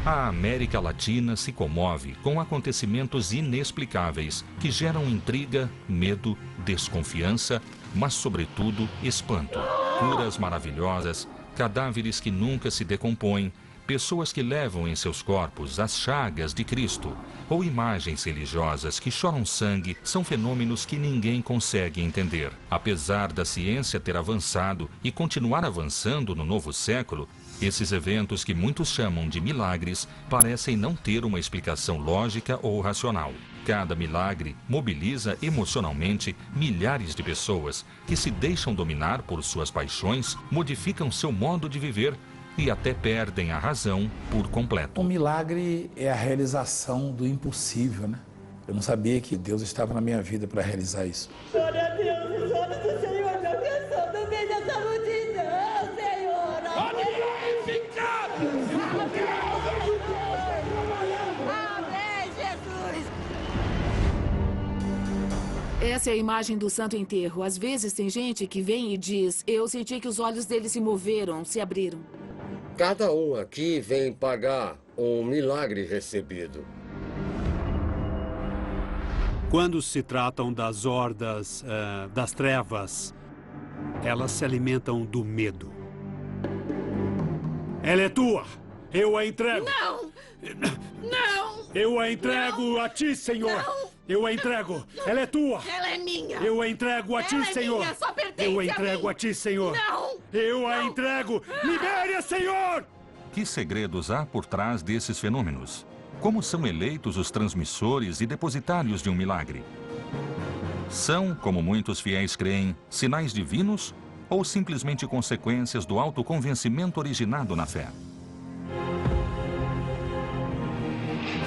A América Latina se comove com acontecimentos inexplicáveis que geram intriga, medo, desconfiança, mas, sobretudo, espanto. Curas maravilhosas, cadáveres que nunca se decompõem, pessoas que levam em seus corpos as chagas de Cristo, ou imagens religiosas que choram sangue, são fenômenos que ninguém consegue entender. Apesar da ciência ter avançado e continuar avançando no novo século, esses eventos que muitos chamam de milagres parecem não ter uma explicação lógica ou racional. Cada milagre mobiliza emocionalmente milhares de pessoas que se deixam dominar por suas paixões, modificam seu modo de viver e até perdem a razão por completo. Um milagre é a realização do impossível, né? Eu não sabia que Deus estava na minha vida para realizar isso. Glória a Deus, os olhos do Senhor me alcançou no meio dessa multidão, Senhor. Pode glorificar! Amém, Jesus! Essa é a imagem do santo enterro. Às vezes tem gente que vem e diz: eu senti que os olhos dele se moveram, se abriram. Cada um aqui vem pagar um milagre recebido. Quando se tratam das hordas das trevas, elas se alimentam do medo. Ela é tua! Eu a entrego! Não! Não! Eu a entrego a ti, Senhor! Não! Eu a entrego! Ela é tua! Ela é minha! Eu a entrego a ti, Ela é Senhor! minha, só pertence Eu a a entrego mim. a ti, Senhor! Não! Eu a entrego! Libere-a, Senhor! Que segredos há por trás desses fenômenos? Como são eleitos os transmissores e depositários de um milagre? São, como muitos fiéis creem, sinais divinos ou simplesmente consequências do autoconvencimento originado na fé?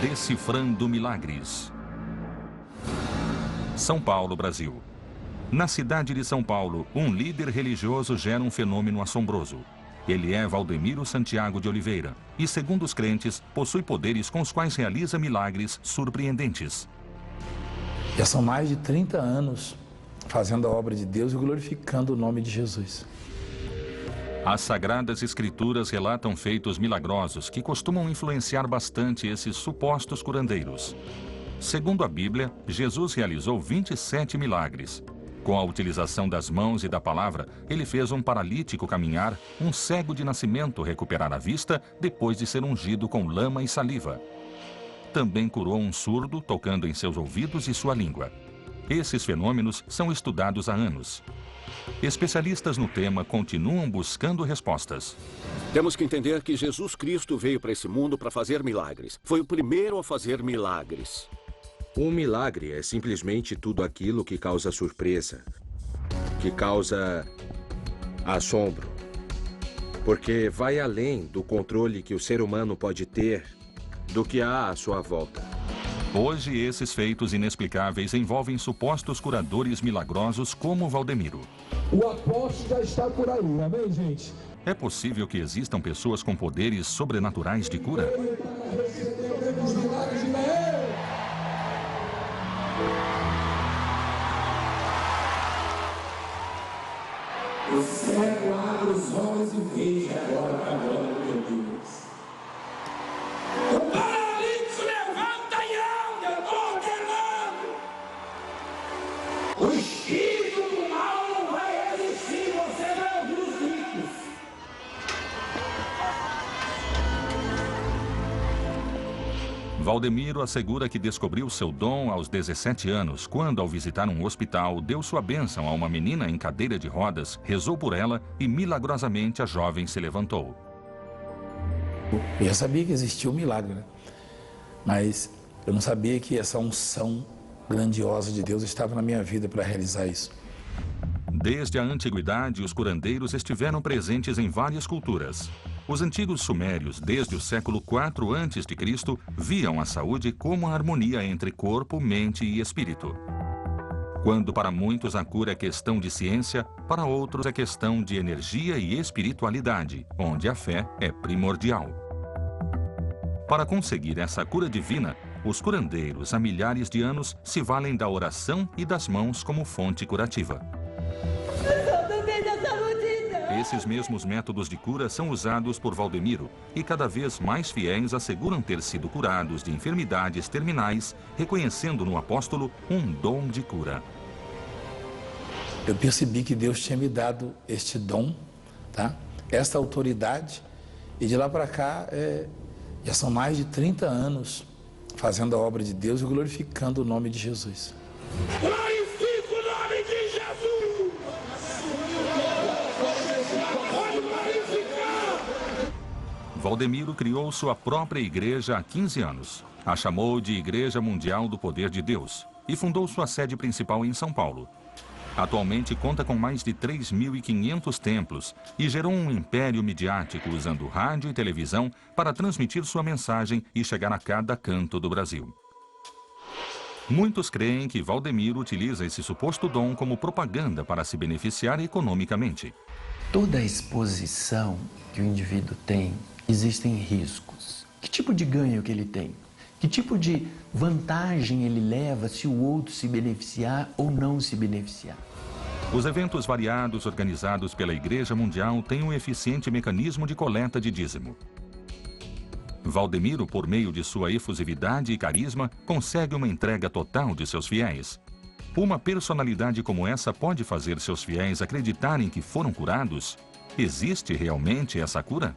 Decifrando milagres. São Paulo, Brasil. Na cidade de São Paulo, um líder religioso gera um fenômeno assombroso. Ele é Valdemiro Santiago de Oliveira e, segundo os crentes, possui poderes com os quais realiza milagres surpreendentes. Já são mais de 30 anos fazendo a obra de Deus e glorificando o nome de Jesus. As Sagradas Escrituras relatam feitos milagrosos que costumam influenciar bastante esses supostos curandeiros. Segundo a Bíblia, Jesus realizou 27 milagres. Com a utilização das mãos e da palavra, ele fez um paralítico caminhar, um cego de nascimento recuperar a vista depois de ser ungido com lama e saliva. Também curou um surdo tocando em seus ouvidos e sua língua. Esses fenômenos são estudados há anos. Especialistas no tema continuam buscando respostas. Temos que entender que Jesus Cristo veio para esse mundo para fazer milagres. Foi o primeiro a fazer milagres. Um milagre é simplesmente tudo aquilo que causa surpresa, que causa assombro, porque vai além do controle que o ser humano pode ter do que há à sua volta. Hoje, esses feitos inexplicáveis envolvem supostos curadores milagrosos como Valdemiro. O apóstolo já está por aí, amém, gente? É possível que existam pessoas com poderes sobrenaturais de cura? O cego abre os olhos e veja agora a glória de Deus. O paralítico levanta e anda, eu estou ordenando. O espírito do mal não vai resistir, você vai ouvir os gritos. Valdemiro assegura que descobriu seu dom aos 17 anos, quando, ao visitar um hospital, deu sua bênção a uma menina em cadeira de rodas, rezou por ela e, milagrosamente, a jovem se levantou. Eu já sabia que existia um milagre, né? Mas eu não sabia que essa unção grandiosa de Deus estava na minha vida para realizar isso. Desde a antiguidade, os curandeiros estiveram presentes em várias culturas. Os antigos sumérios, desde o século IV a.C., viam a saúde como a harmonia entre corpo, mente e espírito. Quando para muitos a cura é questão de ciência, para outros é questão de energia e espiritualidade, onde a fé é primordial. Para conseguir essa cura divina, os curandeiros há milhares de anos se valem da oração e das mãos como fonte curativa. Esses mesmos métodos de cura são usados por Valdemiro e cada vez mais fiéis asseguram ter sido curados de enfermidades terminais, reconhecendo no apóstolo um dom de cura. Eu percebi que Deus tinha me dado este dom, tá? Esta autoridade, e de lá para cá já são mais de 30 anos fazendo a obra de Deus e glorificando o nome de Jesus. Glorifica o nome de Jesus! Pode glorificar! Valdemiro criou sua própria igreja há 15 anos. A chamou de Igreja Mundial do Poder de Deus e fundou sua sede principal em São Paulo. Atualmente conta com mais de 3.500 templos e gerou um império midiático usando rádio e televisão para transmitir sua mensagem e chegar a cada canto do Brasil. Muitos creem que Valdemiro utiliza esse suposto dom como propaganda para se beneficiar economicamente. Toda exposição que o indivíduo tem, existem riscos. Que tipo de ganho que ele tem? Que tipo de vantagem ele leva se o outro se beneficiar ou não se beneficiar? Os eventos variados organizados pela Igreja Mundial têm um eficiente mecanismo de coleta de dízimo. Valdemiro, por meio de sua efusividade e carisma, consegue uma entrega total de seus fiéis. Uma personalidade como essa pode fazer seus fiéis acreditarem que foram curados? Existe realmente essa cura?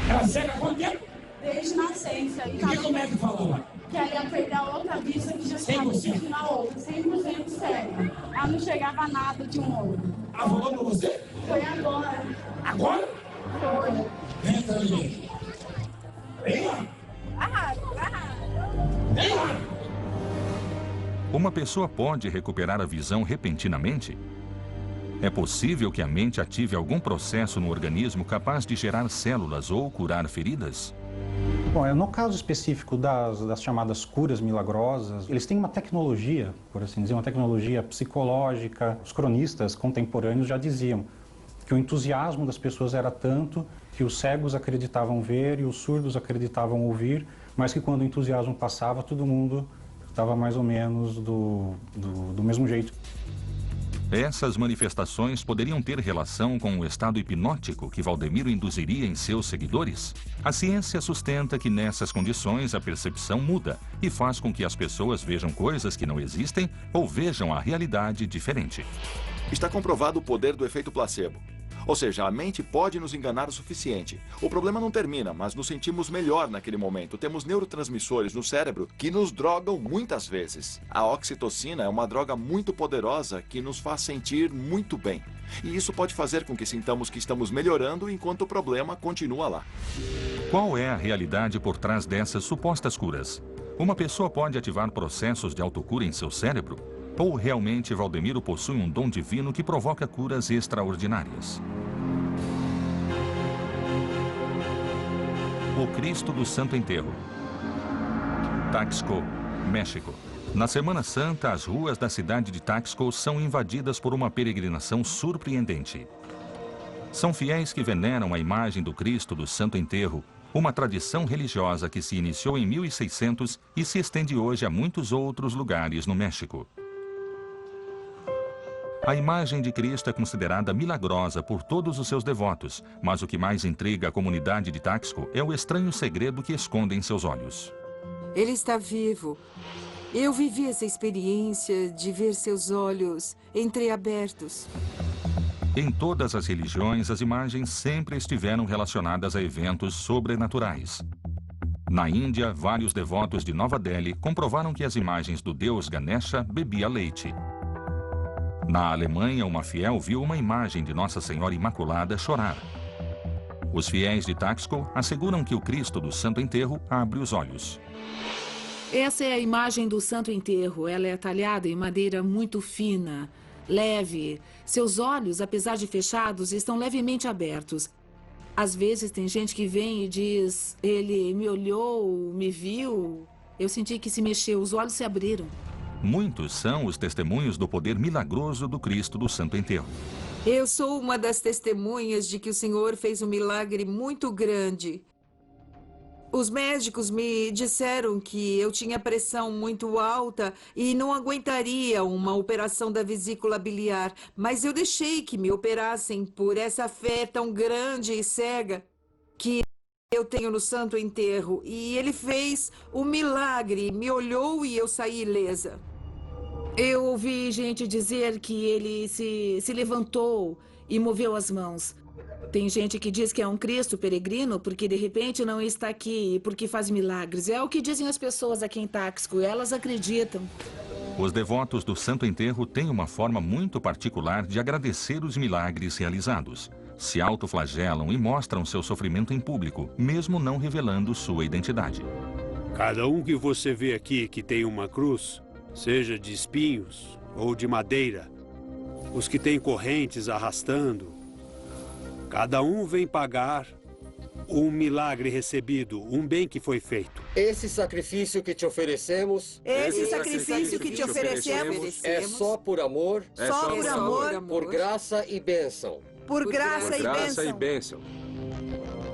Ela cega há quanto tempo? Desde nascença. E o que o médico falou lá? Que ela ia perder a outra vista que já estava 100%. na outra, 100% cega. Ela não chegava a nada de um olho. Ela falou pra você? Foi agora. Agora? Foi. Vem cá, gente. Vem lá. Vem lá. Uma pessoa pode recuperar a visão repentinamente? É possível que a mente ative algum processo no organismo capaz de gerar células ou curar feridas? Bom, no caso específico das chamadas curas milagrosas, eles têm uma tecnologia, por assim dizer, uma tecnologia psicológica. Os cronistas contemporâneos já diziam que o entusiasmo das pessoas era tanto que os cegos acreditavam ver e os surdos acreditavam ouvir, mas que quando o entusiasmo passava, todo mundo estava mais ou menos do mesmo jeito. Essas manifestações poderiam ter relação com o estado hipnótico que Valdemiro induziria em seus seguidores? A ciência sustenta que nessas condições a percepção muda e faz com que as pessoas vejam coisas que não existem ou vejam a realidade diferente. Está comprovado o poder do efeito placebo. Ou seja, a mente pode nos enganar o suficiente. O problema não termina, mas nos sentimos melhor naquele momento. Temos neurotransmissores no cérebro que nos drogam muitas vezes. A oxitocina é uma droga muito poderosa que nos faz sentir muito bem. E isso pode fazer com que sintamos que estamos melhorando enquanto o problema continua lá. Qual é a realidade por trás dessas supostas curas? Uma pessoa pode ativar processos de autocura em seu cérebro? Ou realmente Valdemiro possui um dom divino que provoca curas extraordinárias? O Cristo do Santo Enterro. Taxco, México. Na Semana Santa, as ruas da cidade de Taxco são invadidas por uma peregrinação surpreendente. São fiéis que veneram a imagem do Cristo do Santo Enterro, uma tradição religiosa que se iniciou em 1600 e se estende hoje a muitos outros lugares no México. A imagem de Cristo é considerada milagrosa por todos os seus devotos, mas o que mais intriga a comunidade de Taxco é o estranho segredo que esconde em seus olhos. Ele está vivo. Eu vivi essa experiência de ver seus olhos entreabertos. Em todas as religiões, as imagens sempre estiveram relacionadas a eventos sobrenaturais. Na Índia, vários devotos de Nova Delhi comprovaram que as imagens do deus Ganesha bebia leite. Na Alemanha, uma fiel viu uma imagem de Nossa Senhora Imaculada chorar. Os fiéis de Taxco asseguram que o Cristo do Santo Enterro abre os olhos. Essa é a imagem do Santo Enterro. Ela é talhada em madeira muito fina, leve. Seus olhos, apesar de fechados, estão levemente abertos. Às vezes tem gente que vem e diz, ele me olhou, me viu. Eu senti que se mexeu, os olhos se abriram. Muitos são os testemunhos do poder milagroso do Cristo do Santo Enterro. Eu sou uma das testemunhas de que o Senhor fez um milagre muito grande. Os médicos me disseram que eu tinha pressão muito alta e não aguentaria uma operação da vesícula biliar, mas eu deixei que me operassem por essa fé tão grande e cega que eu tenho no Santo Enterro. E ele fez um milagre, me olhou e eu saí ilesa. Eu ouvi gente dizer que ele se levantou e moveu as mãos. Tem gente que diz que é um Cristo peregrino porque de repente não está aqui e porque faz milagres. É o que dizem as pessoas aqui em Táxco, elas acreditam. Os devotos do Santo Enterro têm uma forma muito particular de agradecer os milagres realizados. Se autoflagelam e mostram seu sofrimento em público, mesmo não revelando sua identidade. Cada um que você vê aqui que tem uma cruz, seja de espinhos ou de madeira, os que têm correntes arrastando, cada um vem pagar um milagre recebido, um bem que foi feito. Esse sacrifício que te oferecemos... Esse sacrifício que te oferecemos é só por amor, só por amor, por graça e bênção. Por graça e bênção.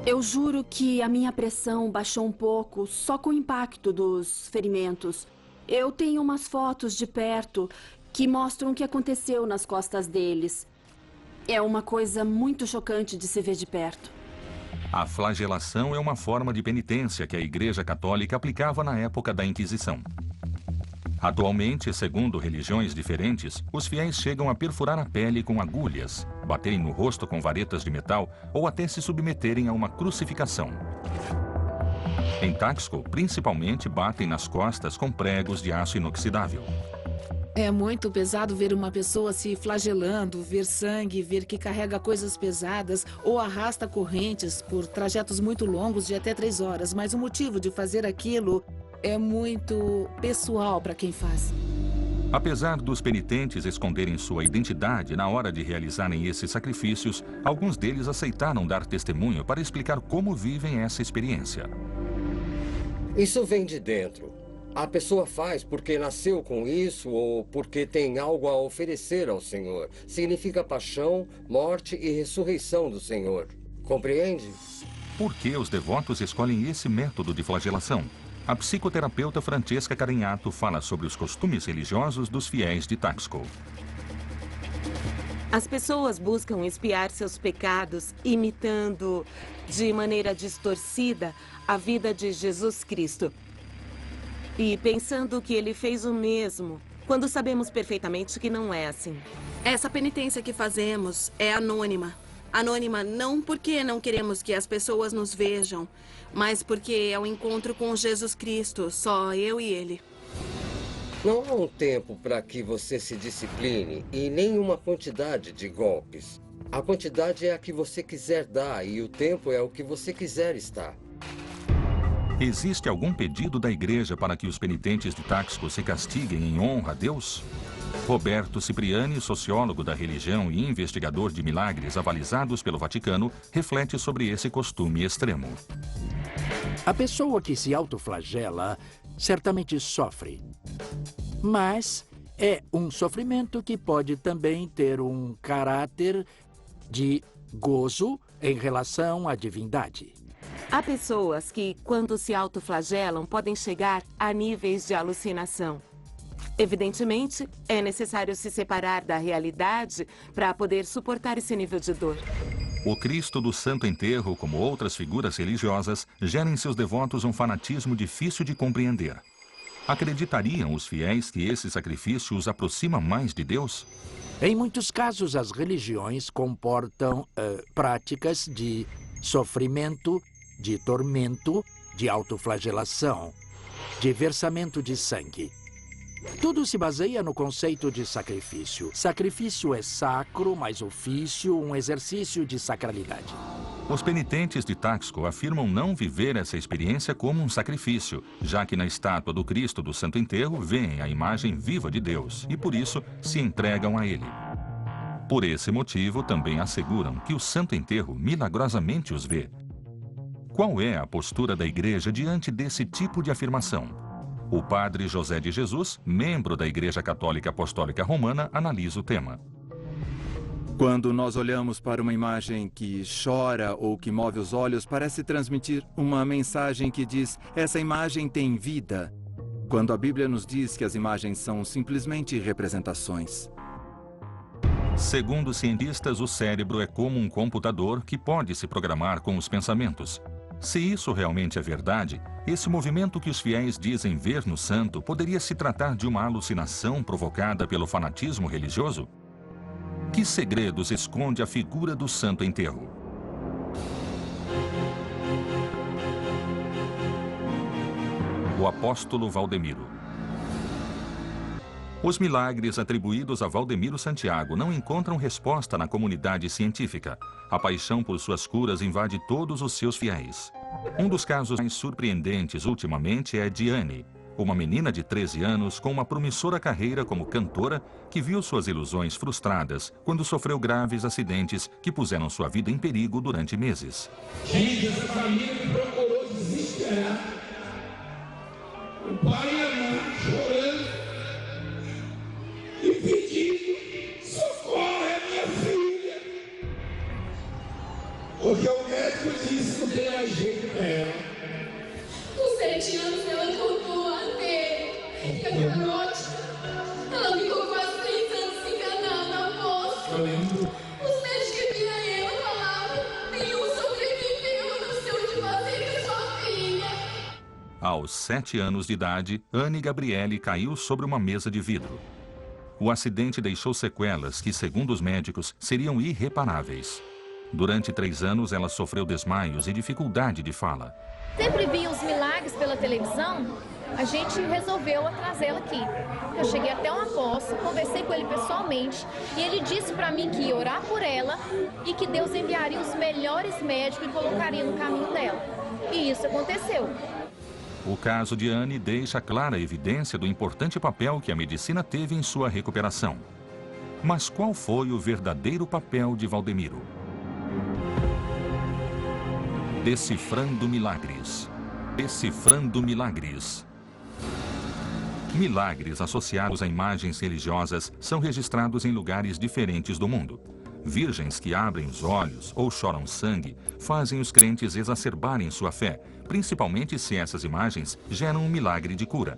Eu juro que a minha pressão baixou um pouco só com o impacto dos ferimentos. Eu tenho umas fotos de perto que mostram o que aconteceu nas costas deles. É uma coisa muito chocante de se ver de perto. A flagelação é uma forma de penitência que a Igreja Católica aplicava na época da Inquisição. Atualmente, segundo religiões diferentes, os fiéis chegam a perfurar a pele com agulhas, baterem no rosto com varetas de metal ou até se submeterem a uma crucificação. Em Táxco, principalmente, batem nas costas com pregos de aço inoxidável. É muito pesado ver uma pessoa se flagelando, ver sangue, ver que carrega coisas pesadas ou arrasta correntes por trajetos muito longos de até 3 horas. Mas o motivo de fazer aquilo é muito pessoal para quem faz. Apesar dos penitentes esconderem sua identidade na hora de realizarem esses sacrifícios, alguns deles aceitaram dar testemunho para explicar como vivem essa experiência. Isso vem de dentro. A pessoa faz porque nasceu com isso ou porque tem algo a oferecer ao Senhor. Significa paixão, morte e ressurreição do Senhor. Compreende? Por que os devotos escolhem esse método de flagelação? A psicoterapeuta Francesca Carinhato fala sobre os costumes religiosos dos fiéis de Táxco. As pessoas buscam expiar seus pecados, imitando de maneira distorcida a vida de Jesus Cristo. E pensando que ele fez o mesmo, quando sabemos perfeitamente que não é assim. Essa penitência que fazemos é anônima. Anônima não porque não queremos que as pessoas nos vejam, mas porque é um encontro com Jesus Cristo, só eu e ele. Não há um tempo para que você se discipline e nem uma quantidade de golpes. A quantidade é a que você quiser dar e o tempo é o que você quiser estar. Existe algum pedido da Igreja para que os penitentes de Táxco se castiguem em honra a Deus? Roberto Cipriani, sociólogo da religião e investigador de milagres avalizados pelo Vaticano, reflete sobre esse costume extremo. A pessoa que se autoflagela certamente sofre, mas é um sofrimento que pode também ter um caráter de gozo em relação à divindade. Há pessoas que, quando se autoflagelam, podem chegar a níveis de alucinação. Evidentemente, é necessário se separar da realidade para poder suportar esse nível de dor. O Cristo do Santo Enterro, como outras figuras religiosas, gera em seus devotos um fanatismo difícil de compreender. Acreditariam os fiéis que esse sacrifício os aproxima mais de Deus? Em muitos casos, as religiões comportam práticas de sofrimento, de tormento, de autoflagelação, de versamento de sangue. Tudo se baseia no conceito de sacrifício. Sacrifício é sacro, mas ofício, um exercício de sacralidade. Os penitentes de Táxco afirmam não viver essa experiência como um sacrifício, já que na estátua do Cristo do Santo Enterro veem a imagem viva de Deus e, por isso, se entregam a ele. Por esse motivo, também asseguram que o Santo Enterro milagrosamente os vê. Qual é a postura da Igreja diante desse tipo de afirmação? O padre José de Jesus, membro da Igreja Católica Apostólica Romana, analisa o tema. Quando nós olhamos para uma imagem que chora ou que move os olhos, parece transmitir uma mensagem que diz: essa imagem tem vida. Quando a Bíblia nos diz que as imagens são simplesmente representações. Segundo cientistas, o cérebro é como um computador que pode se programar com os pensamentos. Se isso realmente é verdade, esse movimento que os fiéis dizem ver no santo poderia se tratar de uma alucinação provocada pelo fanatismo religioso? Que segredos esconde a figura do Santo Enterro? O apóstolo Valdemiro. Os milagres atribuídos a Valdemiro Santiago não encontram resposta na comunidade científica. A paixão por suas curas invade todos os seus fiéis. Um dos casos mais surpreendentes ultimamente é de Anne, uma menina de 13 anos com uma promissora carreira como cantora que viu suas ilusões frustradas quando sofreu graves acidentes que puseram sua vida em perigo durante meses. Gente, essa família me procurou desesperada. O pai e a mãe chorando e pedindo: socorre a minha filha. Porque o médico disse que não tem mais jeito pra ela. Com 7 anos ela cortou a artéria e a carótida. Ela ficou quase 3 anos se enganando após. Eu lembro. Os médicos que viram ela falavam: nenhum sobreviveu, eu não sei o que fazer com sua filha. Aos 7 anos de idade, Anne Gabriele caiu sobre uma mesa de vidro. O acidente deixou sequelas que, segundo os médicos, seriam irreparáveis. Durante 3 anos, ela sofreu desmaios e dificuldade de fala. Sempre via os milagres pela televisão, a gente resolveu trazê-la aqui. Eu cheguei até um apóstolo, conversei com ele pessoalmente e ele disse para mim que ia orar por ela e que Deus enviaria os melhores médicos e colocaria no caminho dela. E isso aconteceu. O caso de Anne deixa clara evidência do importante papel que a medicina teve em sua recuperação. Mas qual foi o verdadeiro papel de Valdemiro? Decifrando milagres. Decifrando milagres. Milagres associados a imagens religiosas são registrados em lugares diferentes do mundo. Virgens que abrem os olhos ou choram sangue fazem os crentes exacerbarem sua fé, principalmente se essas imagens geram um milagre de cura.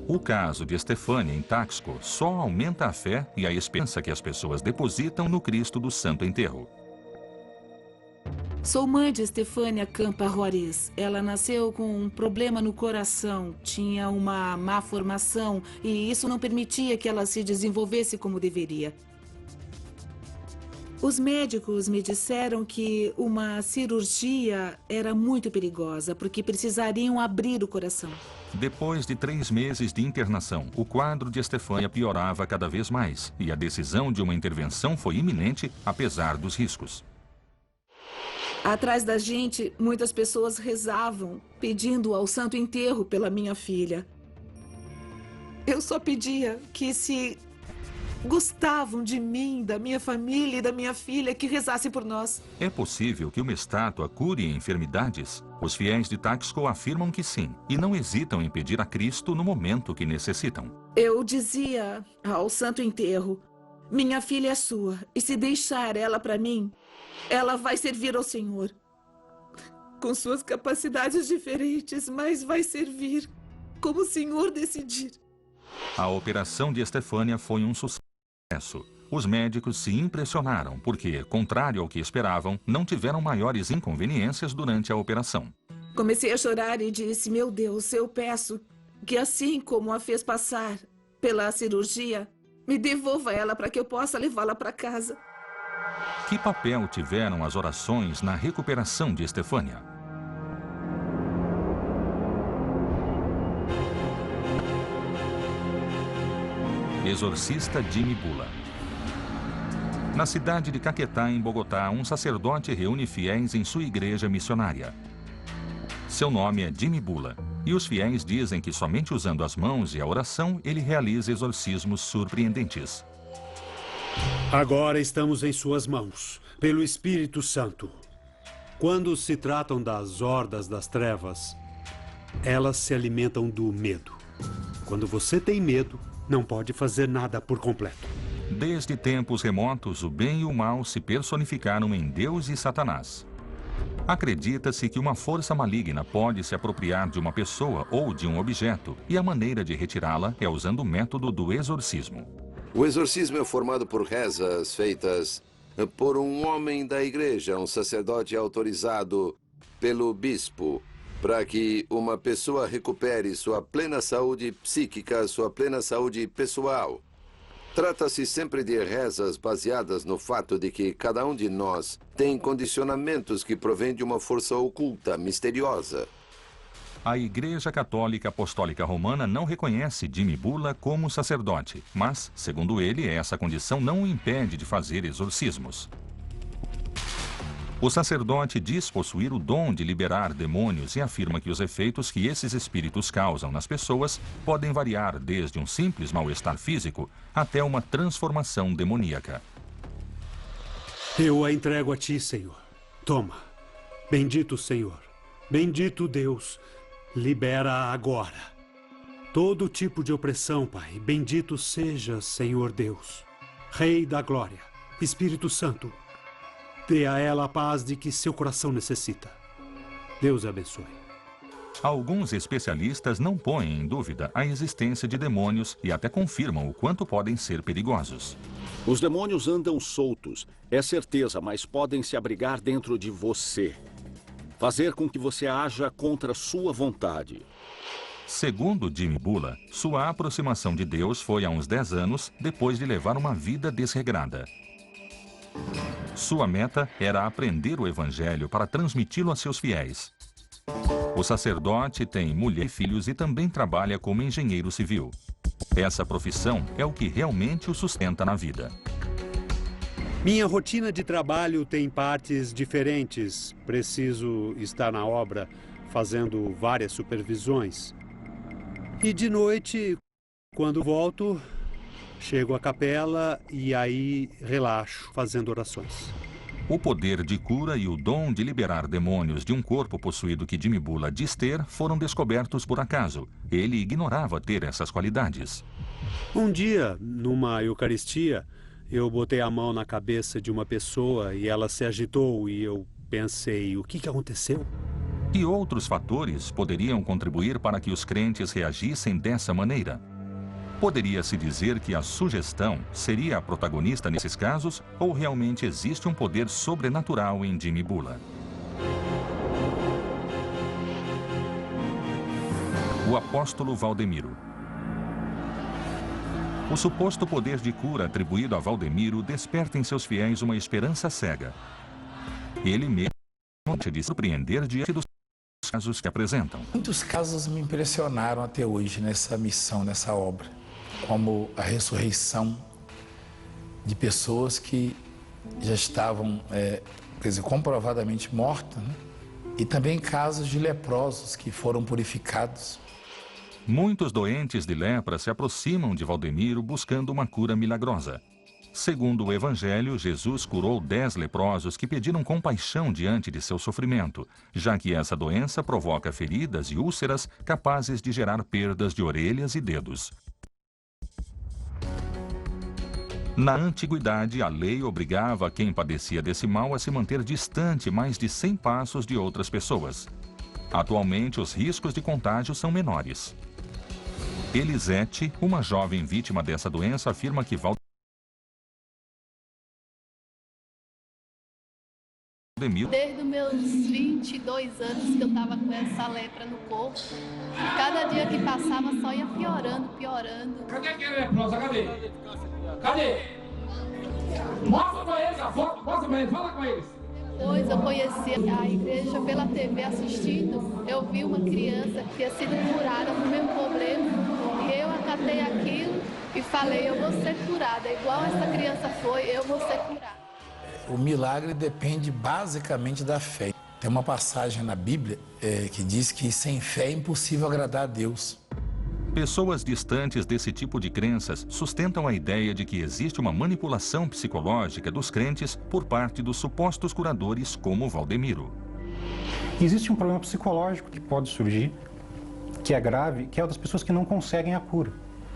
O caso de Estefânia em Taxco só aumenta a fé e a esperança que as pessoas depositam no Cristo do Santo Enterro. Sou mãe de Estefânia Campa Juarez. Ela nasceu com um problema no coração, tinha uma má formação e isso não permitia que ela se desenvolvesse como deveria. Os médicos me disseram que uma cirurgia era muito perigosa, porque precisariam abrir o coração. Depois de 3 meses de internação, o quadro de Estefânia piorava cada vez mais e a decisão de uma intervenção foi iminente, apesar dos riscos. Atrás da gente, muitas pessoas rezavam, pedindo ao Santo Enterro pela minha filha. Eu só pedia que, se gostavam de mim, da minha família e da minha filha, que rezassem por nós. É possível que uma estátua cure enfermidades? Os fiéis de Taxco afirmam que sim, e não hesitam em pedir a Cristo no momento que necessitam. Eu dizia ao Santo Enterro: minha filha é sua, e se deixar ela para mim, ela vai servir ao Senhor. Com suas capacidades diferentes, mas vai servir como o Senhor decidir. A operação de Estefânia foi um sucesso. Os médicos se impressionaram porque, contrário ao que esperavam, não tiveram maiores inconveniências durante a operação. Comecei a chorar e disse: meu Deus, eu peço que, assim como a fez passar pela cirurgia, me devolva ela para que eu possa levá-la para casa. Que papel tiveram as orações na recuperação de Estefânia? Exorcista Jimmy Bula. Na cidade de Caquetá, em Bogotá, um sacerdote reúne fiéis em sua igreja missionária. Seu nome é Jimmy Bula, e os fiéis dizem que somente usando as mãos e a oração ele realiza exorcismos surpreendentes. Agora estamos em suas mãos, pelo Espírito Santo. Quando se tratam das hordas das trevas, elas se alimentam do medo. Quando você tem medo, não pode fazer nada por completo. Desde tempos remotos, o bem e o mal se personificaram em Deus e Satanás. Acredita-se que uma força maligna pode se apropriar de uma pessoa ou de um objeto, e a maneira de retirá-la é usando o método do exorcismo. O exorcismo é formado por rezas feitas por um homem da igreja, um sacerdote autorizado pelo bispo, para que uma pessoa recupere sua plena saúde psíquica, sua plena saúde pessoal. Trata-se sempre de rezas baseadas no fato de que cada um de nós tem condicionamentos que provêm de uma força oculta, misteriosa. A Igreja Católica Apostólica Romana não reconhece Jimmy Bulla como sacerdote, mas, segundo ele, essa condição não o impede de fazer exorcismos. O sacerdote diz possuir o dom de liberar demônios e afirma que os efeitos que esses espíritos causam nas pessoas podem variar desde um simples mal-estar físico até uma transformação demoníaca. Eu a entrego a ti, Senhor. Toma. Bendito Senhor. Bendito Deus. Libera agora. Todo tipo de opressão, Pai. Bendito seja, Senhor Deus. Rei da glória. Espírito Santo. Dê a ela a paz de que seu coração necessita. Deus abençoe. Alguns especialistas não põem em dúvida a existência de demônios e até confirmam o quanto podem ser perigosos. Os demônios andam soltos, é certeza, mas podem se abrigar dentro de você. Fazer com que você haja contra sua vontade. Segundo Jimmy Bulla, sua aproximação de Deus foi há uns 10 anos depois de levar uma vida desregrada. Sua meta era aprender o Evangelho para transmiti-lo a seus fiéis. O sacerdote tem mulher e filhos e também trabalha como engenheiro civil. Essa profissão é o que realmente o sustenta na vida. Minha rotina de trabalho tem partes diferentes. Preciso estar na obra fazendo várias supervisões. E de noite, quando volto, chego à capela e aí relaxo fazendo orações. O poder de cura e o dom de liberar demônios de um corpo possuído que Jimmy Bulla diz ter foram descobertos por acaso. Ele ignorava ter essas qualidades. Um dia, numa eucaristia, eu botei a mão na cabeça de uma pessoa e ela se agitou e eu pensei, o que aconteceu? E outros fatores poderiam contribuir para que os crentes reagissem dessa maneira? Poderia-se dizer que a sugestão seria a protagonista nesses casos ou realmente existe um poder sobrenatural em Jimmy Bulla? O apóstolo Valdemiro. O suposto poder de cura atribuído a Valdemiro desperta em seus fiéis uma esperança cega. Ele mesmo de surpreender diante dos casos que apresentam. Muitos casos me impressionaram até hoje nessa missão, nessa obra, como a ressurreição de pessoas que já estavam, quer dizer, comprovadamente mortas, né? E também casos de leprosos que foram purificados. Muitos doentes de lepra se aproximam de Valdemiro buscando uma cura milagrosa. Segundo o Evangelho, Jesus curou 10 leprosos que pediram compaixão diante de seu sofrimento, já que essa doença provoca feridas e úlceras capazes de gerar perdas de orelhas e dedos. Na antiguidade, a lei obrigava quem padecia desse mal a se manter distante mais de 100 passos de outras pessoas. Atualmente, os riscos de contágio são menores. Elisete, uma jovem vítima dessa doença, afirma que Valdemiro... Desde os meus 22 anos que eu estava com essa lepra no corpo, cada dia que passava só ia piorando, piorando. Cadê aquele leproso? Cadê? Cadê? Mostra pra eles a foto, mostra pra eles, fala com eles. Depois eu conheci a igreja pela TV assistindo, eu vi uma criança que tinha sido curada com o mesmo problema, e eu acatei aquilo e falei, eu vou ser curada, igual essa criança foi, eu vou ser curada. O milagre depende basicamente da fé. Tem uma passagem na Bíblia que diz que sem fé é impossível agradar a Deus. Pessoas distantes desse tipo de crenças sustentam a ideia de que existe uma manipulação psicológica dos crentes por parte dos supostos curadores como Valdemiro. Existe um problema psicológico que pode surgir, que é grave, que é o das pessoas que não conseguem a cura.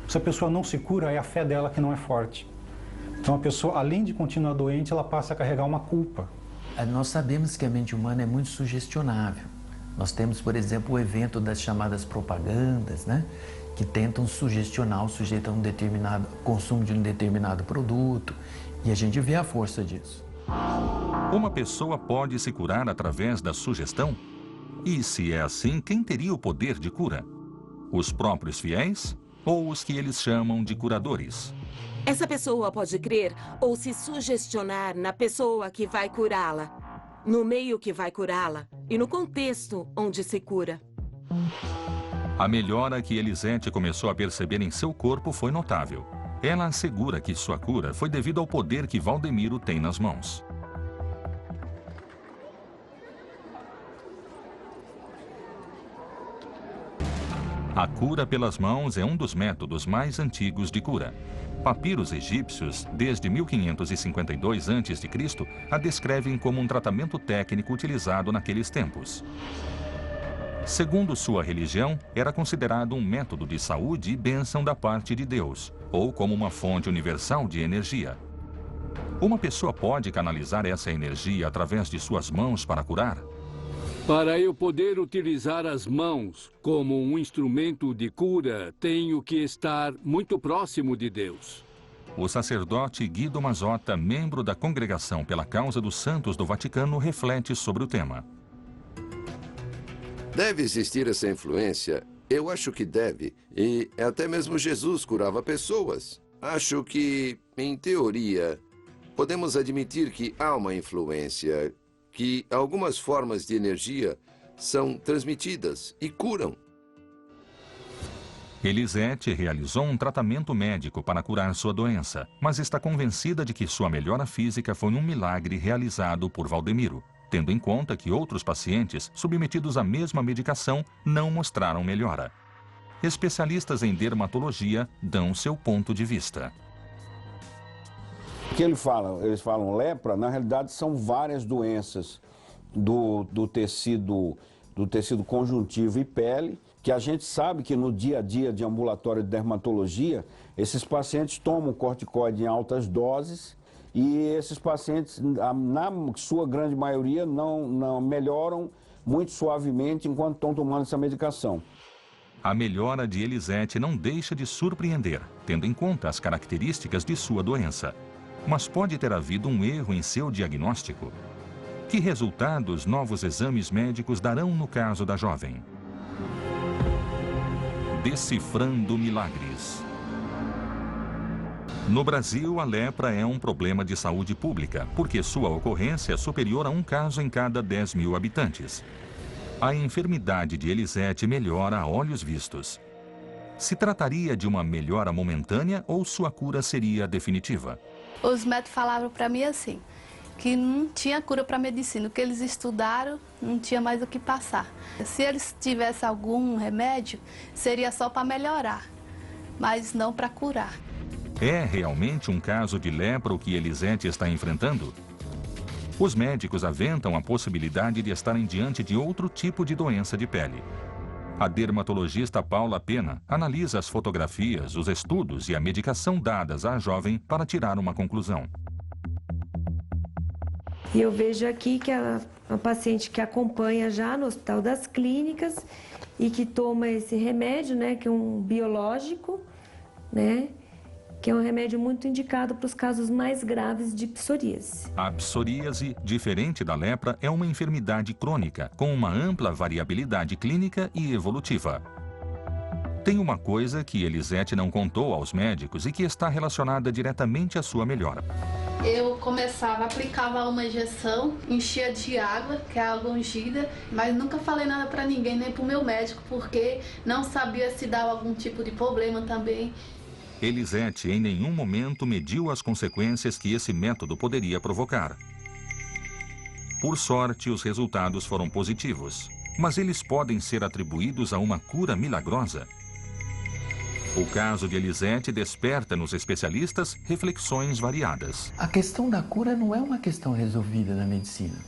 Se a pessoa não se cura, é a fé dela que não é forte. Então a pessoa, além de continuar doente, ela passa a carregar uma culpa. Nós sabemos que a mente humana é muito sugestionável. Nós temos, por exemplo, o evento das chamadas propagandas, né? Que tentam sugestionar o sujeito a um determinado consumo de um determinado produto. E a gente vê a força disso. Uma pessoa pode se curar através da sugestão? E se é assim, quem teria o poder de cura? Os próprios fiéis ou os que eles chamam de curadores? Essa pessoa pode crer ou se sugestionar na pessoa que vai curá-la, no meio que vai curá-la e no contexto onde se cura. A melhora que Elisete começou a perceber em seu corpo foi notável. Ela assegura que sua cura foi devido ao poder que Valdemiro tem nas mãos. A cura pelas mãos é um dos métodos mais antigos de cura. Papiros egípcios, desde 1552 a.C., a descrevem como um tratamento técnico utilizado naqueles tempos. Segundo sua religião, era considerado um método de saúde e bênção da parte de Deus, ou como uma fonte universal de energia. Uma pessoa pode canalizar essa energia através de suas mãos para curar? Para eu poder utilizar as mãos como um instrumento de cura, tenho que estar muito próximo de Deus. O sacerdote Guido Mazzotta, membro da Congregação pela Causa dos Santos do Vaticano, reflete sobre o tema. Deve existir essa influência? Eu acho que deve. E até mesmo Jesus curava pessoas. Acho que, em teoria, podemos admitir que há uma influência, que algumas formas de energia são transmitidas e curam. Elisete realizou um tratamento médico para curar sua doença, mas está convencida de que sua melhora física foi um milagre realizado por Valdemiro, tendo em conta que outros pacientes submetidos à mesma medicação não mostraram melhora. Especialistas em dermatologia dão seu ponto de vista. O que eles falam lepra, na realidade são várias doenças do tecido conjuntivo e pele, que a gente sabe que no dia a dia de ambulatório de dermatologia, esses pacientes tomam corticoide em altas doses e esses pacientes, na sua grande maioria, não melhoram muito suavemente enquanto estão tomando essa medicação. A melhora de Elisete não deixa de surpreender, tendo em conta as características de sua doença. Mas pode ter havido um erro em seu diagnóstico? Que resultados novos exames médicos darão no caso da jovem? Decifrando milagres. No Brasil, a lepra é um problema de saúde pública, porque sua ocorrência é superior a um caso em cada 10 mil habitantes. A enfermidade de Elisete melhora a olhos vistos. Se trataria de uma melhora momentânea ou sua cura seria definitiva? Os médicos falaram para mim assim, que não tinha cura para medicina, o que eles estudaram não tinha mais o que passar. Se eles tivessem algum remédio, seria só para melhorar, mas não para curar. É realmente um caso de lepra o que Elisete está enfrentando? Os médicos aventam a possibilidade de estarem diante de outro tipo de doença de pele. A dermatologista Paula Pena analisa as fotografias, os estudos e a medicação dadas à jovem para tirar uma conclusão. E eu vejo aqui que é uma paciente que acompanha já no Hospital das Clínicas e que toma esse remédio, né, que é um biológico, né, que é um remédio muito indicado para os casos mais graves de psoríase. A psoríase, diferente da lepra, é uma enfermidade crônica, com uma ampla variabilidade clínica e evolutiva. Tem uma coisa que Elisete não contou aos médicos e que está relacionada diretamente à sua melhora. Eu aplicava uma injeção, enchia de água, que é água ungida, mas nunca falei nada para ninguém, nem para o meu médico, porque não sabia se dava algum tipo de problema também. Elisete em nenhum momento mediu as consequências que esse método poderia provocar. Por sorte, os resultados foram positivos, mas eles podem ser atribuídos a uma cura milagrosa. O caso de Elisete desperta nos especialistas reflexões variadas. A questão da cura não é uma questão resolvida na medicina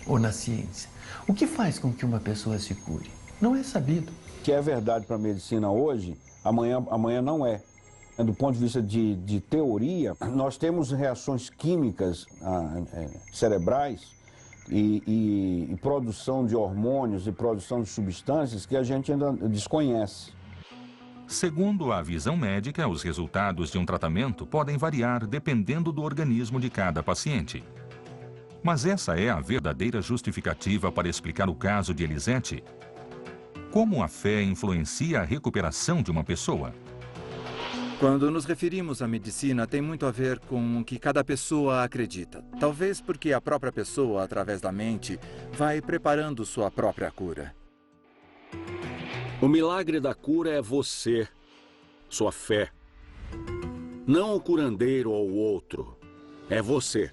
ou na ciência. O que faz com que uma pessoa se cure? Não é sabido. O que é verdade para a medicina hoje, amanhã não é. Do ponto de vista de teoria, nós temos reações químicas cerebrais e produção de hormônios e produção de substâncias que a gente ainda desconhece. Segundo a visão médica, os resultados de um tratamento podem variar dependendo do organismo de cada paciente. Mas essa é a verdadeira justificativa para explicar o caso de Elisete? Como a fé influencia a recuperação de uma pessoa? Quando nos referimos à medicina, tem muito a ver com o que cada pessoa acredita. Talvez porque a própria pessoa, através da mente, vai preparando sua própria cura. O milagre da cura é você, sua fé. Não o curandeiro ou outro. É você.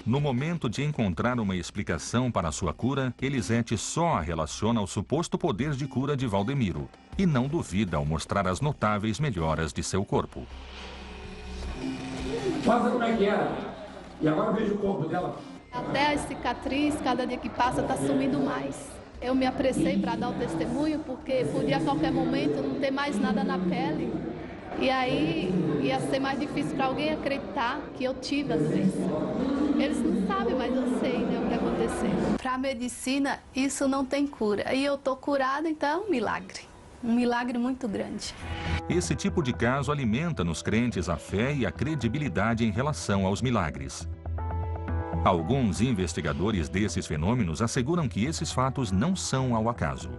No momento de encontrar uma explicação para a sua cura, Elisete só a relaciona ao suposto poder de cura de Valdemiro e não duvida ao mostrar as notáveis melhoras de seu corpo. Mostra como é que era. E agora vejo o corpo dela. Até a cicatriz, cada dia que passa, está sumindo mais. Eu me apressei para dar o testemunho porque podia a qualquer momento não ter mais nada na pele. E aí ia ser mais difícil para alguém acreditar que eu tive a doença. Eles não sabem, mas eu sei, né, o que aconteceu. Para a medicina, isso não tem cura. E eu estou curada, então é um milagre. Um milagre muito grande. Esse tipo de caso alimenta nos crentes a fé e a credibilidade em relação aos milagres. Alguns investigadores desses fenômenos asseguram que esses fatos não são ao acaso.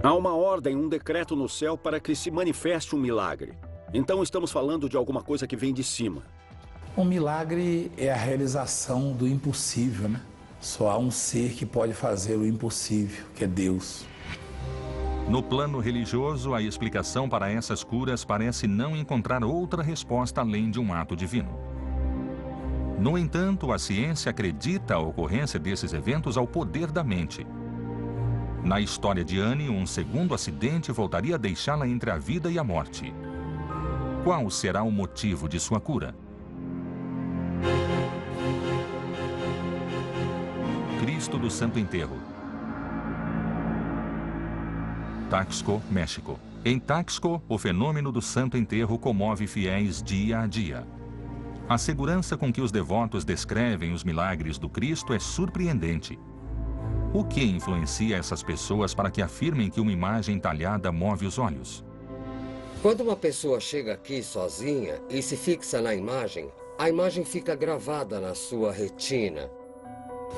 Há uma ordem, um decreto no céu para que se manifeste um milagre. Então estamos falando de alguma coisa que vem de cima. Um milagre é a realização do impossível, né? Só há um ser que pode fazer o impossível, que é Deus. No plano religioso, a explicação para essas curas parece não encontrar outra resposta além de um ato divino. No entanto, a ciência acredita a ocorrência desses eventos ao poder da mente. Na história de Anne, um segundo acidente voltaria a deixá-la entre a vida e a morte. Qual será o motivo de sua cura? Cristo do Santo Enterro. Taxco, México. Em Taxco, o fenômeno do Santo Enterro comove fiéis dia a dia. A segurança com que os devotos descrevem os milagres do Cristo é surpreendente. O que influencia essas pessoas para que afirmem que uma imagem talhada move os olhos? Quando uma pessoa chega aqui sozinha e se fixa na imagem, a imagem fica gravada na sua retina.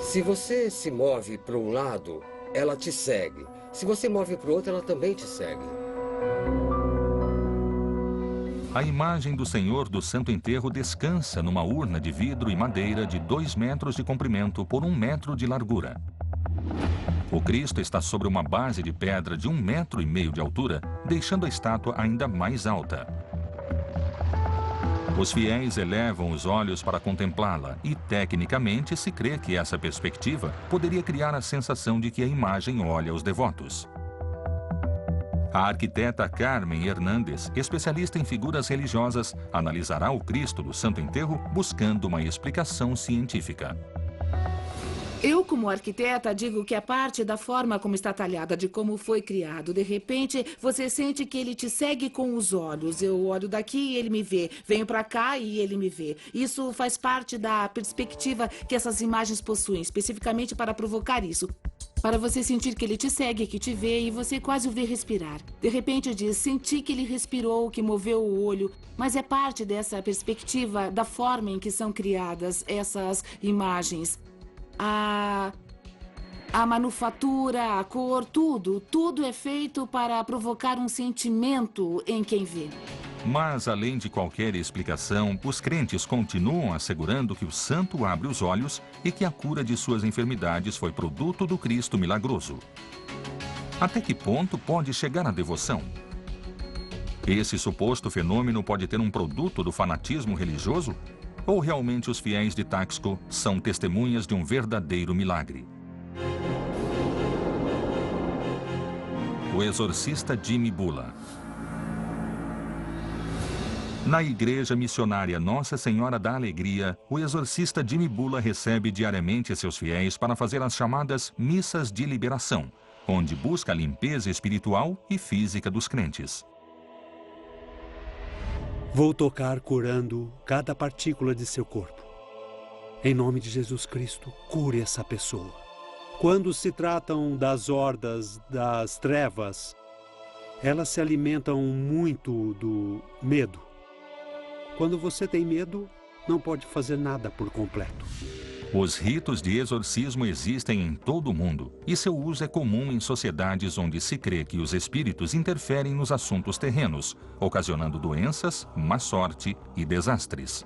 Se você se move para um lado, ela te segue. Se você move para o outro, ela também te segue. A imagem do Senhor do Santo Enterro descansa numa urna de vidro e madeira de 2 metros de comprimento por 1 metro de largura. O Cristo está sobre uma base de pedra de 1,5 metros de altura, deixando a estátua ainda mais alta. Os fiéis elevam os olhos para contemplá-la e, tecnicamente, se crê que essa perspectiva poderia criar a sensação de que a imagem olha os devotos. A arquiteta Carmen Hernández, especialista em figuras religiosas, analisará o Cristo do Santo Enterro buscando uma explicação científica. Eu, como arquiteta, digo que é parte da forma como está talhada, de como foi criado. De repente, você sente que ele te segue com os olhos. Eu olho daqui e ele me vê. Venho para cá e ele me vê. Isso faz parte da perspectiva que essas imagens possuem, especificamente para provocar isso. Para você sentir que ele te segue, que te vê e você quase o vê respirar. De repente diz, senti que ele respirou, que moveu o olho. Mas é parte dessa perspectiva, da forma em que são criadas essas imagens. A manufatura, a cor, tudo é feito para provocar um sentimento em quem vê. Mas, além de qualquer explicação, os crentes continuam assegurando que o santo abre os olhos e que a cura de suas enfermidades foi produto do Cristo milagroso. Até que ponto pode chegar a devoção? Esse suposto fenômeno pode ter um produto do fanatismo religioso? Ou realmente os fiéis de Taxco são testemunhas de um verdadeiro milagre? O exorcista Jimmy Bula. Na igreja missionária Nossa Senhora da Alegria, o exorcista Jimmy Bula recebe diariamente seus fiéis para fazer as chamadas missas de liberação, onde busca a limpeza espiritual e física dos crentes. Vou tocar curando cada partícula de seu corpo. Em nome de Jesus Cristo, cure essa pessoa. Quando se tratam das hordas das trevas, elas se alimentam muito do medo. Quando você tem medo, não pode fazer nada por completo. Os ritos de exorcismo existem em todo o mundo e seu uso é comum em sociedades onde se crê que os espíritos interferem nos assuntos terrenos, ocasionando doenças, má sorte e desastres.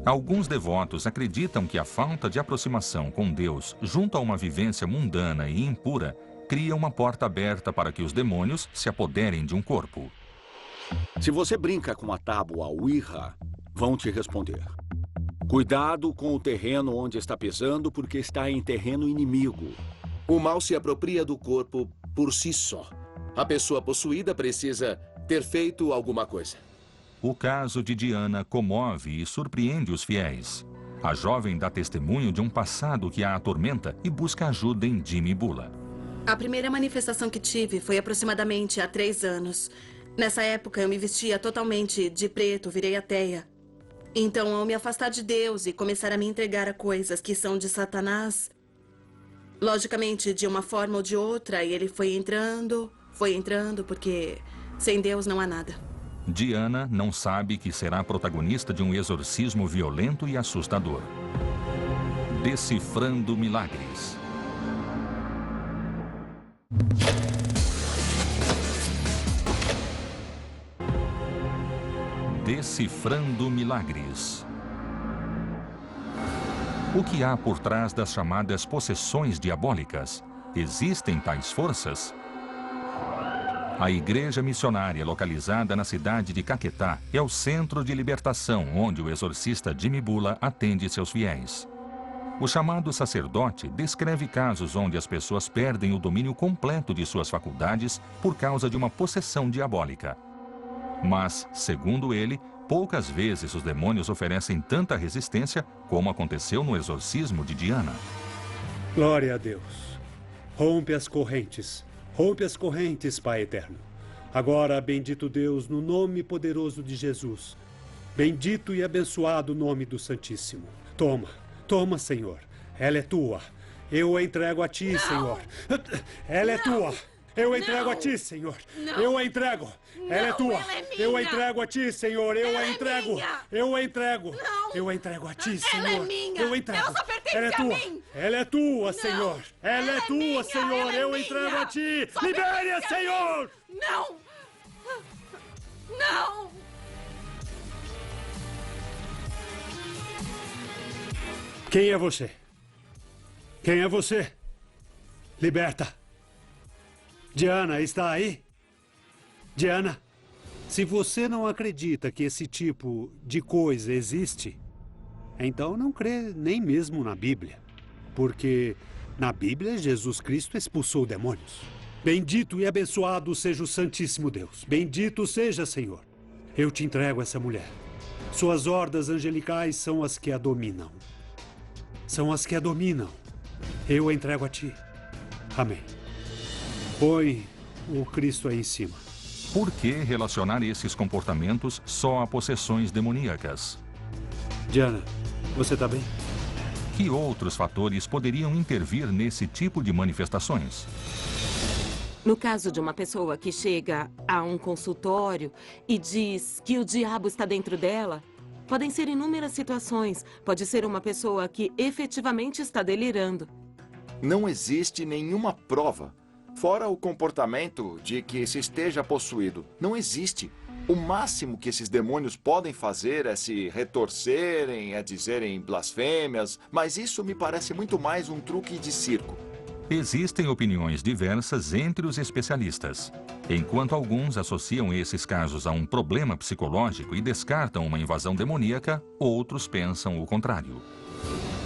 Alguns devotos acreditam que a falta de aproximação com Deus junto a uma vivência mundana e impura cria uma porta aberta para que os demônios se apoderem de um corpo. Se você brinca com a tábua Ouija, vão te responder. Cuidado com o terreno onde está pisando, porque está em terreno inimigo. O mal se apropria do corpo por si só. A pessoa possuída precisa ter feito alguma coisa. O caso de Diana comove e surpreende os fiéis. A jovem dá testemunho de um passado que a atormenta e busca ajuda em Jimmy Bula. A primeira manifestação que tive foi aproximadamente há 3 anos. Nessa época, eu me vestia totalmente de preto, virei ateia. Então, ao me afastar de Deus e começar a me entregar a coisas que são de Satanás, logicamente, de uma forma ou de outra, e ele foi entrando, porque sem Deus não há nada. Diana não sabe que será protagonista de um exorcismo violento e assustador. Decifrando Milagres. Decifrando Milagres. O que há por trás das chamadas possessões diabólicas? Existem tais forças? A igreja missionária localizada na cidade de Caquetá é o centro de libertação onde o exorcista Jimmy Bula atende seus fiéis. O chamado sacerdote descreve casos onde as pessoas perdem o domínio completo de suas faculdades por causa de uma possessão diabólica. Mas, segundo ele, poucas vezes os demônios oferecem tanta resistência como aconteceu no exorcismo de Diana. Glória a Deus. Rompe as correntes, Pai eterno. Agora, bendito Deus, no nome poderoso de Jesus. Bendito e abençoado o nome do Santíssimo. Toma, Senhor. Ela é tua. Eu a entrego a ti, Senhor. Ela é tua. Eu a entrego a ti, Senhor. Eu a entrego. Ela é tua. Eu a entrego a ti, Senhor. Eu a entrego. Eu a entrego. Eu a entrego a ti, Senhor. Ela é minha. Eu a entrego. Ela só pertence Ela é a tua. mim. Ela é tua, Senhor. Ela é tua, Senhor. Eu a entrego a ti. Libere-a, Senhor. Não. Não. Quem é você? Quem é você? Liberta. Diana, está aí? Diana, se você não acredita que esse tipo de coisa existe, então não crê nem mesmo na Bíblia. Porque na Bíblia, Jesus Cristo expulsou demônios. Bendito e abençoado seja o Santíssimo Deus. Bendito seja, Senhor. Eu te entrego essa mulher. Suas hordas angelicais são as que a dominam. São as que a dominam. Eu a entrego a ti. Amém. Põe o Cristo aí em cima. Por que relacionar esses comportamentos só a possessões demoníacas? Diana, você está bem? Que outros fatores poderiam intervir nesse tipo de manifestações? No caso de uma pessoa que chega a um consultório e diz que o diabo está dentro dela, podem ser inúmeras situações. Pode ser uma pessoa que efetivamente está delirando. Não existe nenhuma prova, fora o comportamento de que se esteja possuído. Não existe. O máximo que esses demônios podem fazer é se retorcerem, é dizerem blasfêmias, mas isso me parece muito mais um truque de circo. Existem opiniões diversas entre os especialistas. Enquanto alguns associam esses casos a um problema psicológico e descartam uma invasão demoníaca, outros pensam o contrário.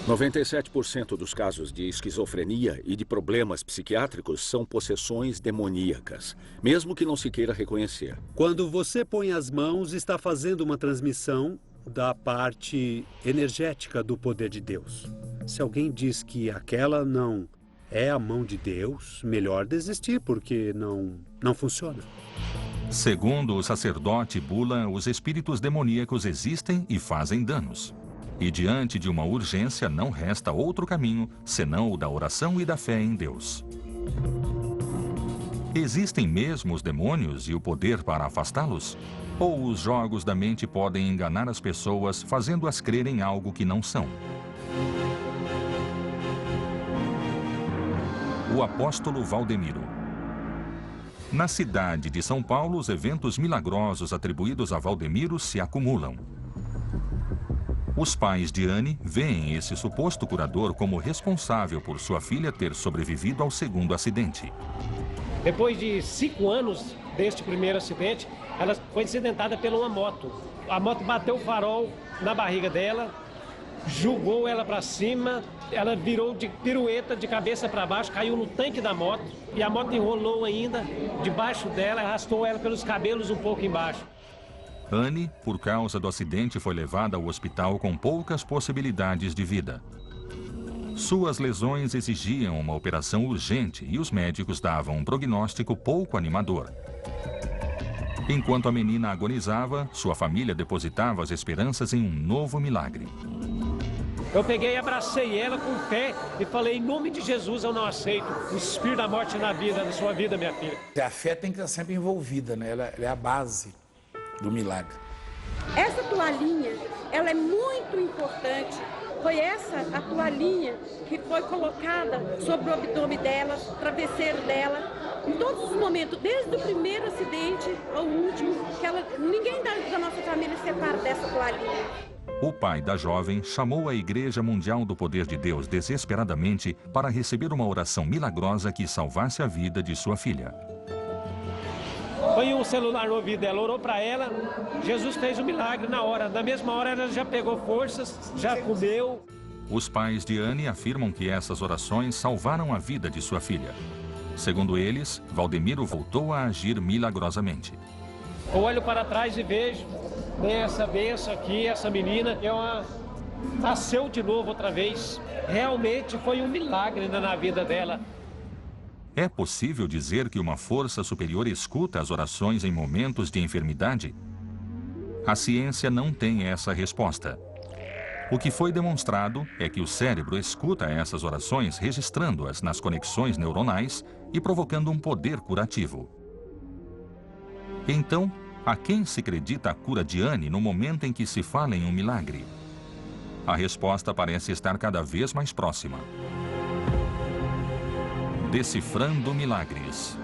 97% dos casos de esquizofrenia e de problemas psiquiátricos são possessões demoníacas, mesmo que não se queira reconhecer. Quando você põe as mãos, está fazendo uma transmissão da parte energética do poder de Deus. Se alguém diz que aquela não é a mão de Deus, melhor desistir, porque não funciona. Segundo o sacerdote Bula, os espíritos demoníacos existem e fazem danos. E diante de uma urgência não resta outro caminho senão o da oração e da fé em Deus. Existem mesmo os demônios e o poder para afastá-los? Ou os jogos da mente podem enganar as pessoas, fazendo-as crer em algo que não são? O apóstolo Valdemiro. Na cidade de São Paulo, os eventos milagrosos atribuídos a Valdemiro se acumulam. Os pais de Anne veem esse suposto curador como responsável por sua filha ter sobrevivido ao segundo acidente. Depois de 5 anos deste primeiro acidente, ela foi acidentada por uma moto. A moto bateu o farol na barriga dela, jogou ela para cima, ela virou de pirueta de cabeça para baixo, caiu no tanque da moto e a moto enrolou ainda debaixo dela, arrastou ela pelos cabelos um pouco embaixo. Anne, por causa do acidente, foi levada ao hospital com poucas possibilidades de vida. Suas lesões exigiam uma operação urgente e os médicos davam um prognóstico pouco animador. Enquanto a menina agonizava, sua família depositava as esperanças em um novo milagre. Eu peguei e abracei ela com fé e falei, em nome de Jesus eu não aceito o espírito da morte na sua vida, minha filha. A fé tem que estar sempre envolvida, né? Ela é a base do milagre. Essa toalhinha, ela é muito importante. Foi essa a toalhinha que foi colocada sobre o abdômen dela, travesseiro dela, em todos os momentos, desde o primeiro acidente ao último, que ninguém da nossa família se separa dessa toalhinha. O pai da jovem chamou a Igreja Mundial do Poder de Deus desesperadamente para receber uma oração milagrosa que salvasse a vida de sua filha. Põe um celular no ouvido dela, orou para ela, Jesus fez um milagre na hora. Na mesma hora ela já pegou forças, já comeu. Os pais de Anne afirmam que essas orações salvaram a vida de sua filha. Segundo eles, Valdemiro voltou a agir milagrosamente. Eu olho para trás e vejo essa benção aqui, essa menina, nasceu de novo outra vez. Realmente foi um milagre na vida dela. É possível dizer que uma força superior escuta as orações em momentos de enfermidade? A ciência não tem essa resposta. O que foi demonstrado é que o cérebro escuta essas orações registrando-as nas conexões neuronais e provocando um poder curativo. Então, a quem se acredita a cura de Anne no momento em que se fala em um milagre? A resposta parece estar cada vez mais próxima. Decifrando milagres.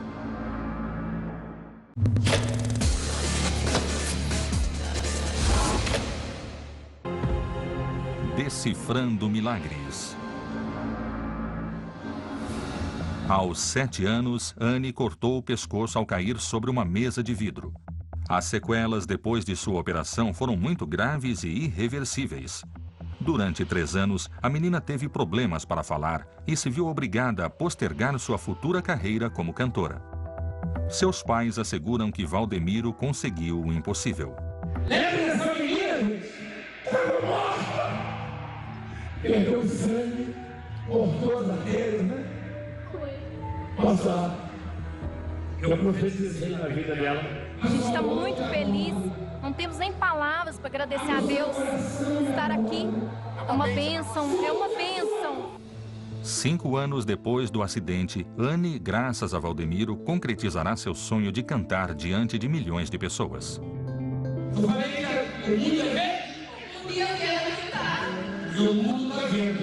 Decifrando milagres. Aos 7 anos, Anne cortou o pescoço ao cair sobre uma mesa de vidro. As sequelas depois de sua operação foram muito graves e irreversíveis. Durante 3 anos, a menina teve problemas para falar e se viu obrigada a postergar sua futura carreira como cantora. Seus pais asseguram que Valdemiro conseguiu o impossível. Lembra dessa menina? Estava morta! Perdeu sangue, cortou as artérias, né? Nossa, eu profetizei na vida dela. A gente está muito feliz. Não temos nem palavras para agradecer a Deus. Estar aqui é uma bênção, é uma bênção. 5 anos depois do acidente, Anne, graças a Valdemiro, concretizará seu sonho de cantar diante de milhões de pessoas. Eu falei que o mundo ia ver? Um dia eu quero cantar. E o mundo está vendo.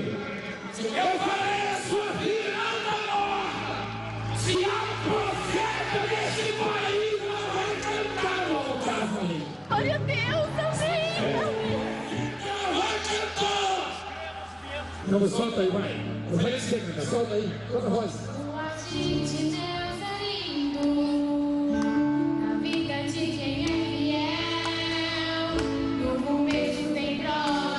Eu falei a sua vida não está morta. Se há um profeta nesse país, não vai cantar no altar, falei. Glória a Deus, amém. Não vai cantar. Não, solta aí, vai. Eu falei que você canta, solta aí, solta a voz. O agir de Deus é lindo, a vida de quem é fiel, no começo tem prova.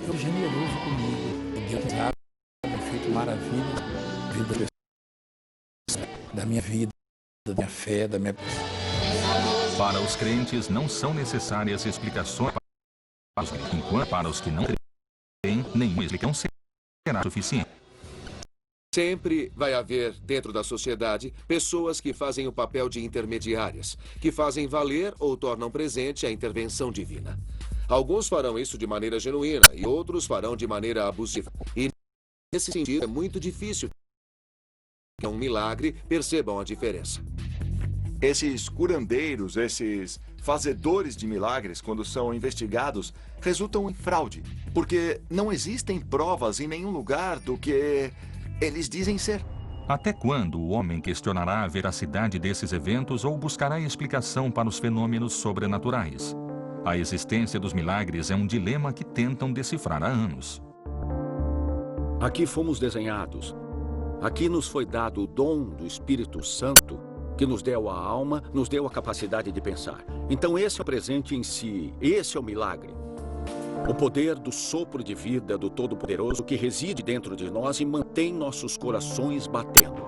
Eu generoso comigo. Deus tem feito maravilha, vida da minha vida, da minha fé, da minha Para os crentes não são necessárias explicações, enquanto para os que não creem, nenhuma explicação será suficiente. Sempre vai haver, dentro da sociedade, pessoas que fazem o papel de intermediárias, que fazem valer ou tornam presente a intervenção divina. Alguns farão isso de maneira genuína e outros farão de maneira abusiva. E, nesse sentido, é muito difícil que um milagre percebam a diferença. Esses curandeiros, esses fazedores de milagres, quando são investigados, resultam em fraude, porque não existem provas em nenhum lugar do que eles dizem ser. Até quando o homem questionará a veracidade desses eventos ou buscará explicação para os fenômenos sobrenaturais? A existência dos milagres é um dilema que tentam decifrar há anos. Aqui fomos desenhados. Aqui nos foi dado o dom do Espírito Santo, que nos deu a alma, nos deu a capacidade de pensar. Então esse é o presente em si, esse é o milagre. O poder do sopro de vida do Todo-Poderoso que reside dentro de nós e mantém nossos corações batendo.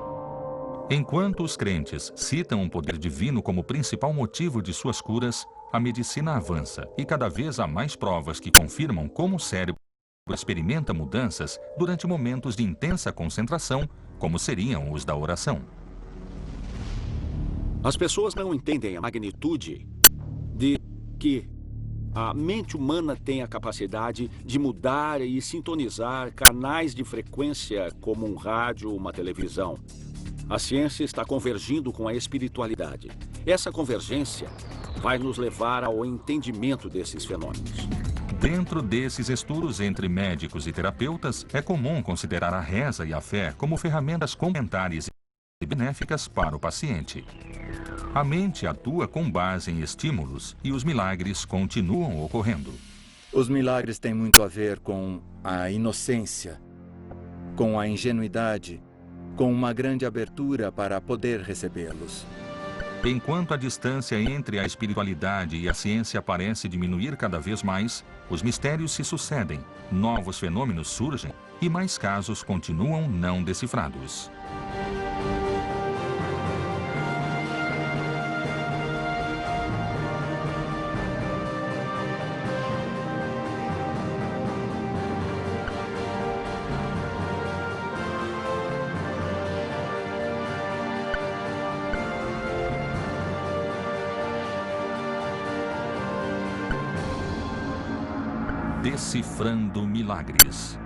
Enquanto os crentes citam o poder divino como principal motivo de suas curas, a medicina avança e cada vez há mais provas que confirmam como o cérebro experimenta mudanças durante momentos de intensa concentração, como seriam os da oração. As pessoas não entendem a magnitude de que a mente humana tem a capacidade de mudar e sintonizar canais de frequência como um rádio ou uma televisão. A ciência está convergindo com a espiritualidade. Essa convergência vai nos levar ao entendimento desses fenômenos. Dentro desses estudos entre médicos e terapeutas, é comum considerar a reza e a fé como ferramentas complementares e benéficas para o paciente. A mente atua com base em estímulos e os milagres continuam ocorrendo. Os milagres têm muito a ver com a inocência, com a ingenuidade, com uma grande abertura para poder recebê-los. Enquanto a distância entre a espiritualidade e a ciência parece diminuir cada vez mais, os mistérios se sucedem, novos fenômenos surgem e mais casos continuam não decifrados. Decifrando Milagres.